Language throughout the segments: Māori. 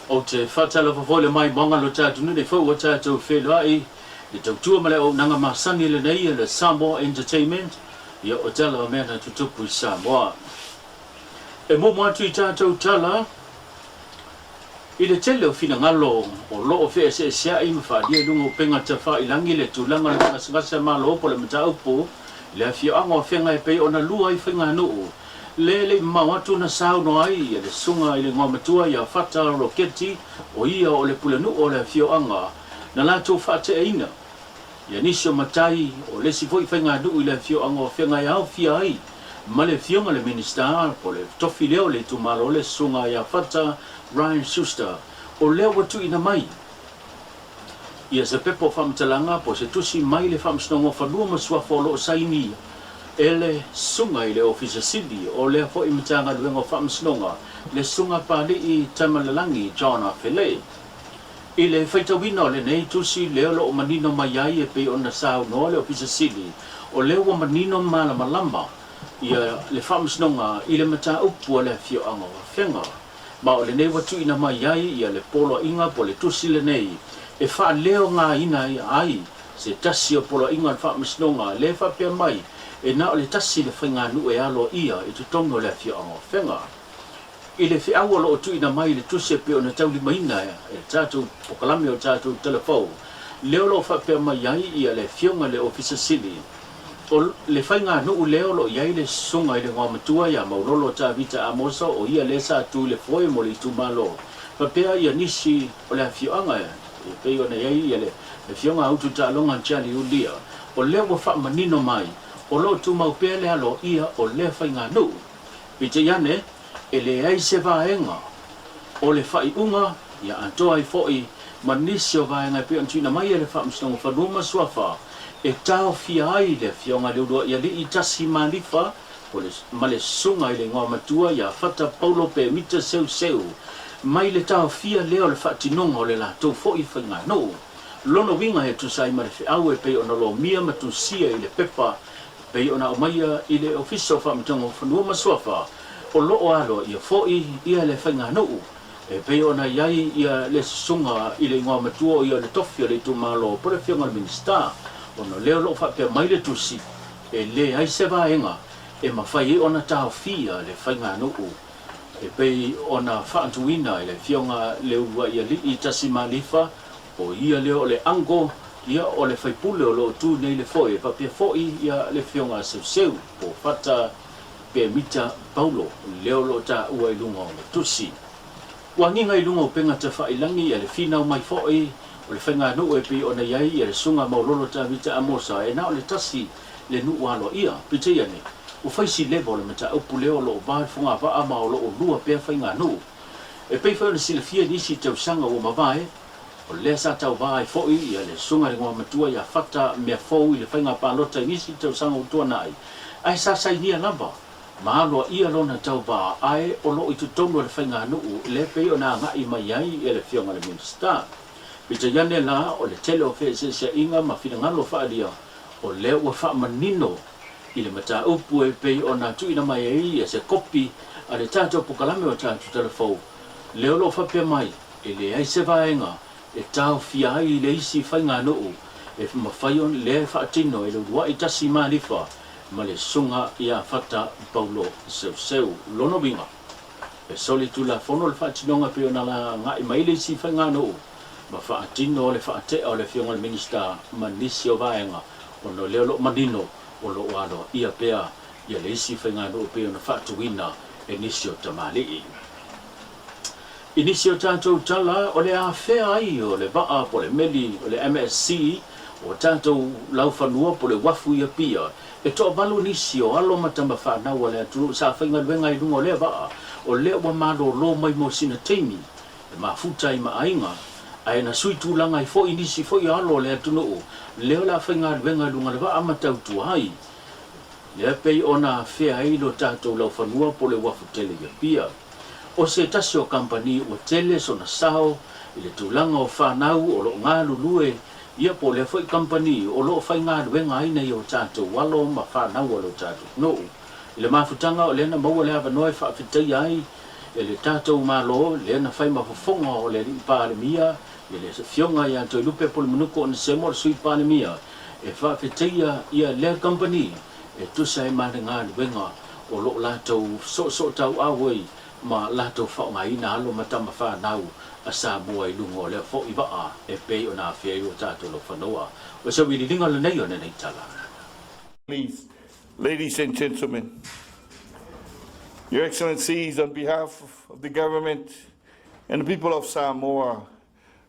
o te whatala whawhole mai monga lo tātu nune whau o tātou whelai i tau tua male o nanga masani le nei le Samoa Entertainment ia o tala o mea na tutupu i Samoa. E mo atu i tātou tala i le tele o fina ngalo o loo whea se sea i mawhadia lunga o penga ta whailangi le tūlanga le ngasangasa malo opo le mata upo le awhia anga o whenga e pei o na lua i whenga nuu le mawatu na sao no ai le sunga i le ngā matua ia whata roketi o ia o le pulanu o le awhia anga na lato whate e ina ia nisio matai o le si voi whenga nuu i le awhia anga o whenga i au fia ai ma le fionga le minister po le tofi leo le tumalo le sunga ia whata Ryan Schuster o leo watu ina mai ia se pepo whamtalanga po se tusi mai le whamstongo whanua masua wholo saini ele sunga i le officer Cindy o lea fo imitanga luenga whamstonga le sunga pali i Tamalalangi John Afele i le whaitawina le nei tusi leo lo o manino mai ai e pe o na sao no le officer Cindy o leo o manino malama ia le whamstonga i le mata upu le fio anga wa whenga ma o le nei watu ina mai ai ia le polo inga po le tusi le nei e wha leo ngā ina ai se tasi o polo inga le wha misnonga le wha pia mai e na o le tasi le whainga nu e alo ia i tutongo le fia anga whenga i le whia awa lo tu ina mai le tusi e pia o na tauli maina e tātou pokalame o tātou telefau leo lo wha pia mai ai ia le fionga le officer City o le whainga nuu leo lo iai le sunga i le ngā matua ia maulolo tā vita amosa o ia le sa tu le foe mo le tu malo pa pia ia nisi o le awhioanga e pei ona iai ia le whionga autu tā longa tiali ulia o leo wa wha manino mai o lo tu mau pia le alo ia o le whainga nuu pite iane e le ai se vaenga o le whaiunga ia antoa i foe manisi o vaenga pia antuina mai e le wha mstongo whanuma suafa e tau fia ai le fionga leudua ia li i tasi manifa o le male sunga i le ngā matua ia whata paulo pe mita seu mai le tau fia leo le whatinonga o le la tau fo i whainga no lono winga he tu sai mare whiau e pei ona lo mia matu sia i le pepa pei ona o maia i le ofisa o whamitonga whanua masuafa o loo alo ia fo i ia le whainga no e pei ona iai ia le sunga i le ngā matua ia le tofia le tu malo po le fionga le minister ono leo lo fa pe mai le tusi e le ai se vaenga e mawhai ona tau fia le whainga nuu e pei ona whaantuina e le fionga leo ua ia li i tasi malifa o ia leo le ango ia o le whaipule o lo tu nei le foe pa pia foe ia le fionga seu po fata pe mita paulo leo lo ta ua i lunga o le tusi wanginga i lunga o penga te whailangi e le finau mai foe o le whainga nuu e pi ona iai e le sunga maulolo ta vita amosa e na o le tasi le nuu alo ia pite iane o whaisi levo le mata upu leo lo o bae funga wa ama o lo o lua pia whainga nuu e pei whaina sila fia nisi tau sanga o mawae o lea sa tau vae foi ia le sunga le ngā matua ia whata mea fau i le whainga pālota nisi tau sanga o tua nai ai sa sai nia lamba ma aloa ia lona tau va ai o lo i tutongo le whainga nuu le pei o na ngai mai ai e le fionga le minister pita iane la o le tele o whea inga ma whina ngalo whaalia o leo ua wha manino i le mata upu e pei o nā tuina mai e ia se kopi a le tātou pukalame o tātou telefou leo lo whapea mai e le ai se vaenga e tāu fia ai le isi whainga nuu e mawhai on le whaatino e le ua i tasi manifa ma le sunga ia whata paulo seu lono winga e soli tula fono le whaatinonga peo na la ngai mai le isi whainga nuu ma whaatino le whaatea o le fionga le minister ma nisi o vaenga o no leo lo manino o lo wano ia pea ia le isi whainga nuu peo na whaatuina e nisi o tamali i nisi o tātou tala o le a whea ai o le vaa po le meli o le MSC o tātou lau whanua po le wafu ia pia e toa balu nisi o alo matamba whanau o le aturu sa whainga luenga i lungo le vaa o leo wa malo lo mai mo sina teimi e ma futai ma ainga ai na sui tūlanga i fo inisi fo i alo le atunu leo la whainga luenga lunga le vaa matau tu hai le pei ona whea ai lo tātou lau whanua po le wafu tele ia pia o se tasi o kampani o tele so na sao i le tūlanga o whanau o lo ngā lulue ia po le foi kampani o lo whainga luenga aina i o tātou walo ma whanau o lo tātou no i le mafutanga o le na maua le hawa noe whaafetai ai le tatou malo le na fai mafofonga o le palemia le fionga ia to lupe pol munuko on se mo sui palemia e fa fetia ia le company e tu sai marenga wenga o lo latou so tau awei ma latou fa ngai na lo matama fa nau asa boy lungo le fo iba e pe ona fe o tatou lo fanoa o se wi linga le nei ona nei tala. Please, ladies and gentlemen, Your Excellencies, on behalf of the government and the people of Samoa,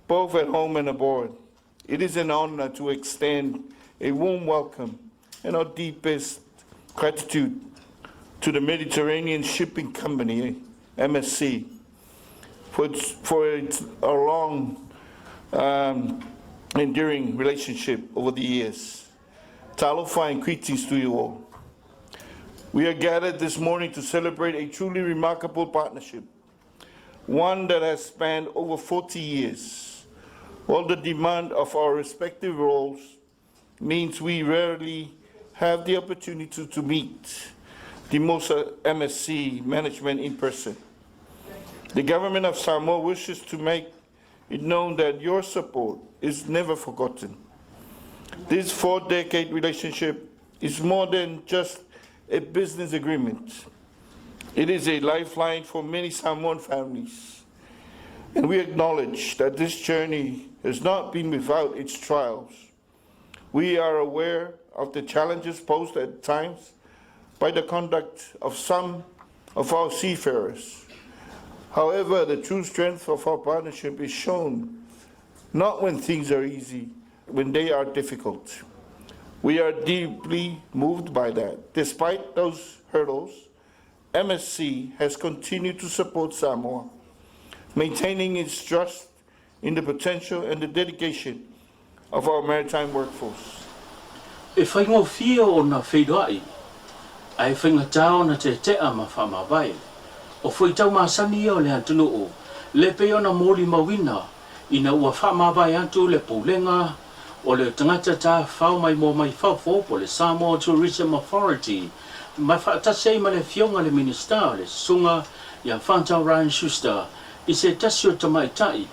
both at home and abroad, it is an honor to extend a warm welcome and our deepest gratitude to the Mediterranean Shipping Company, MSC, for its a long enduring relationship over the years. Talofa and greetings to you all. We are gathered this morning to celebrate a truly remarkable partnership, one that has spanned over 40 years. While the demand of our respective roles means we rarely have the opportunity to meet the MOSA MSC management in person. The government of Samoa wishes to make it known that your support is never forgotten. This 4-decade relationship is more than just a business agreement. It is a lifeline for many Samoan families. And we acknowledge that this journey has not been without its trials. We are aware of the challenges posed at times by the conduct of some of our seafarers. However, the true strength of our partnership is shown not when things are easy, when they are difficult. We are deeply moved by that. Despite those hurdles, MSC has continued to support Samoa, maintaining its trust in the potential and the dedication of our maritime workforce. E whaingo fia o na whaidoai, ai whaingatao na te ama whamawai. O whaitau masani o le antunu o, le peo na mōli mawina, ina ua whamawai antu le poulenga, o le tangata tā whao mai mō mai whawho po le Samoa Tourism Authority, mai whaatasei ma le fionga le minister, le sunga, ia Whantau Ryan Schuster, i se tasio tamaitai.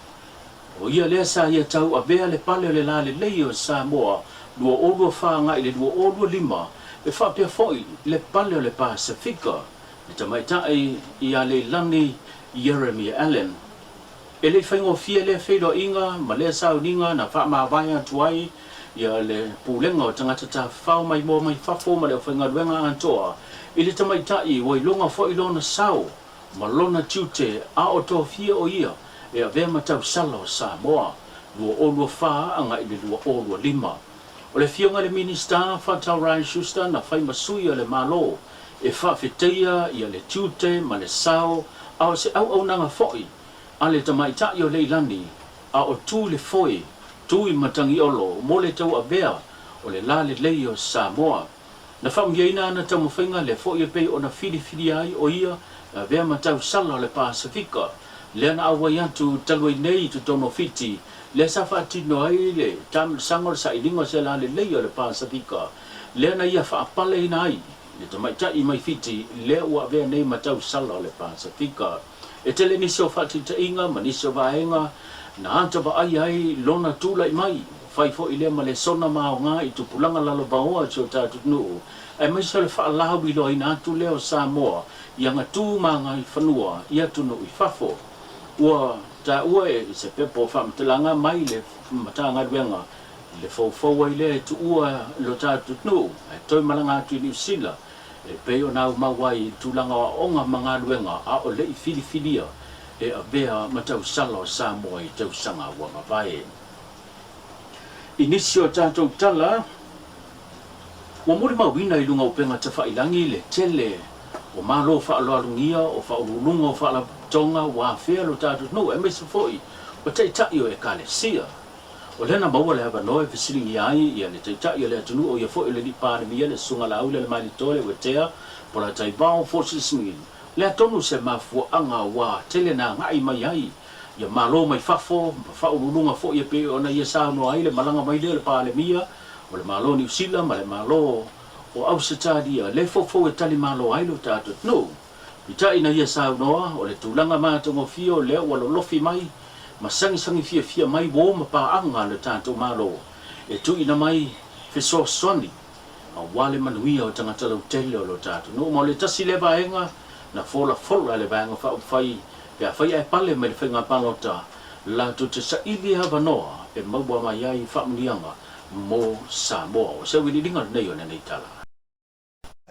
O ia lea sa ia tau a bea le pale le la le lei o Samoa, lua olua whaanga i le lua olua lima, e whapea foi le pale o le Pasifika, le tamaitai i a le lani Jeremy Allen. E le whaingo fia le whailo inga, ma le sao ninga na whaamawai atuai, ia le pūlenga o tangata tā whao mai mō mai whafo ma le whainga ruenga antoa, i le tamaitai wai longa fo i lona sao, ma lona tiute a o tō fia o ia, e a vea matau sala o Samoa, lua olua wha anga i le lua olua lima. O le fionga le minister, Whantau Ryan Schuster, na whai masui o le malo, e whawheteia i a le tiute ma le sao, a o se au nanga foi, a le tamaitai o leilani, a o tū le foi, tū i matangi olo, mo le tau a vea, o le la le lei o Samoa. Na whaungiaina ana tau mawhainga le foi e pei o na whiri ai o ia, a vea matau sala o le Pasifika, le na awai atu talwai nei tu tono fiti, le sa whaatino ai le tam sangor sa ilingo se la le lei o le Pasifika, le na ia whaapale ina ai, le tamaitai mai fiti, le ua vea nei matau sala o le Pasifika. E tele niso whaatita inga, ma niso vaenga, na anta ba ai lona tūlai mai, whai fo i lea ma le sona mao ngā i tu pulanga lalo baoa tio tātu nuu, ai mai sa le whaalahu i loa ina atu leo Samoa, i anga tū manga i whanua, i atu no i whafo. Ua ta ua e se pepo whamtalanga mai le matanga ruenga, le fau ai le tu ua lo tātu nuu, e toi malanga atu i New Zealand, e peo nau mawai tūlanga o onga mga ruenga a o le i whiriwhiria, e a bea matau sala o Samoa i tau sanga ua mawai. Inisio tātou tala, ua mori mawina i lunga upenga ta whailangi le tele, o malo whaalua o whaurulunga o whaala tonga wa whea lo tātou no, e mesa foi, o teitai o e kale sia. O lena maua le hawa noe whesiringi ai, ia le teitai o le atunu o ia foi le ni pāre mia le sunga la aule le mai tole o tea, po la taibao fosisingin. Le atonu se mafua anga wa tele na ngai mai ai, ia malo mai whafo, whaurulunga foi e pe ona ia sauno ai le malanga mai le pāre mia, o le malo New Zealand, ma le malo o Ausitaria, le fofo e tali malo ai lo tātou no, Ita ina ia sa noa o le tulanga ma tongo fio le o lo lofi mai ma sangi fia mai bo ma pa anga le tanto malo e tu ina mai fe so soni a wale manuia o tangata lo tele o lo tato no mo le tasi le vaenga na fola le vaenga fa fai pe fai ai pale me le fenga palota la tu te sa ili hava noa e maua mai ai fa mnianga mo Samoa o se wili dinga nei o nei tala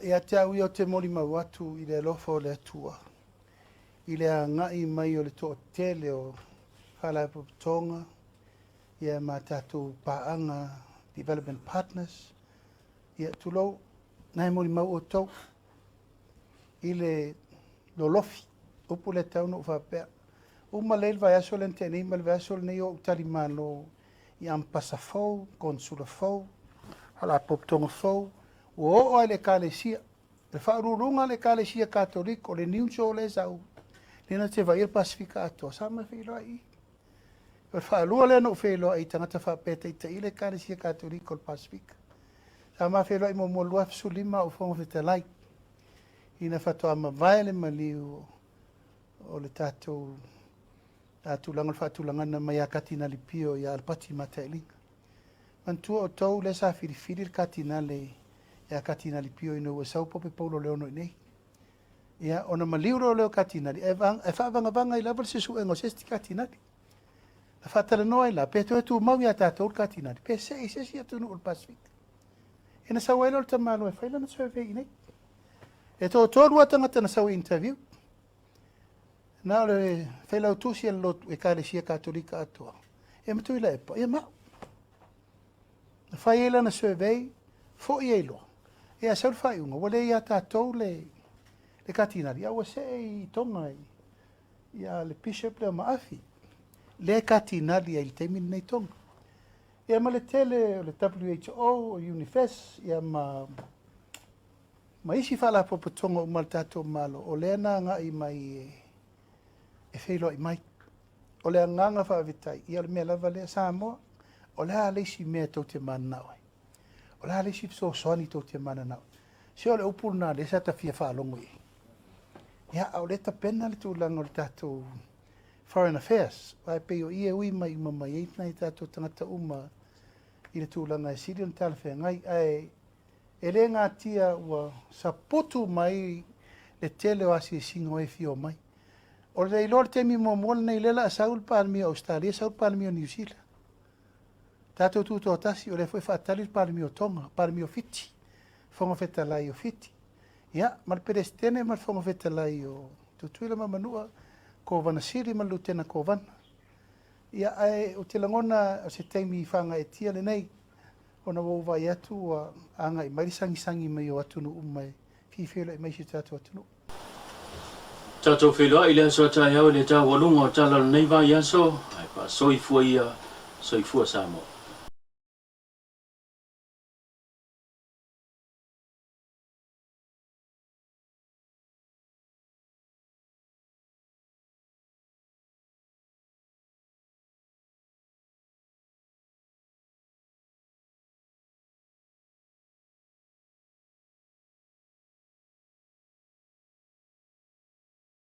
Ia te au i o te moli mau atu i le lofa o le atua. I le ngai mai o le to tele o whala tonga. Ia ma tātou paanga development partners. Ia tulau nai moli mau o tau. I le lolofi. Upu le tau no whapea. Uma leil vai aso le nte nei mal vai aso le nei o utari mano. I ampasa fau, konsula fau. Whala tonga fau. O ai le kalesia le whaarurunga le kalesia katoliko le niuso le zau lena te vai pasifika ato sa ma whiloa i le whaarua le no whiloa i tangata whapeta i te i le kalesia katoliko le pasifika sa ma whiloa i mo lua fisulima o whonga whitalai ina whatoa ma vai le maliu o le tātou langa le whaatulanga na mai a katina li pio i alpati matailinga mantua o tau le sa whirifiri le katina le ia katina li pio ino ua sau pope paulo leo no nei. Ia ona maliuro leo katina li. E whaavanga i level sesu engo sesti katina li. La whaatara noa i la. Pe tu mau ia tātou katina li. Pe sesi atu nu ul Pasifik. E na sau ailo le tamalo e whaila na survey i nei. E tō tōrua tangata na sau interview. Na ole whaila utusi e lotu e kālesia katolika atua. E matu i la epa. Ia mau. Na whaila na survey fo i eilo. Ia sau fai unga, wale ia tātou le katinari, awa se i tonga ia le bishop le maafi, le katinari ia i teimin nei tonga. Ia ma le tele, le WHO, o UNIFES, ia ma isi whala popotonga o mal tātou malo, o le ana nga i mai e wheilo i mai. O le anganga whaavitai, ia le mea lava le Samoa, o le a leisi mea tau te mana oi. O la le sip so soni to te mana na. Se o le upuna le sa ta fia fa longo i. Ya o le ta pena le tu lango le tato foreign affairs. Vai pe o ia ui mai mama i nei tato tangata uma i le tu langa e siri on tala fea ngai ai e le ngā tia ua saputu mai le tele o asi singo e fio mai. O le ilor te mi mo mol nei lela a Saul Palmi Australia, Saul Palmi New Zealand. Tātou tūtō tasi o le foi whaatali parmi o tonga, parmi o fiti, whonga whetalai o fiti. Ia, mal perestene mal whonga whetalai o tutuila mamanua, ko wana siri mal lutena ko wana. Ia, ai, o te langona o se teimi whanga e tia le nei, o na wauwai atu o anga i marisangi mai o atunu umai, whiwhela i mai si tātou atunu. Tātou whelua i le aso tai au le tā walunga o tala nei vai aso ai pa soifua ia soifua Samoa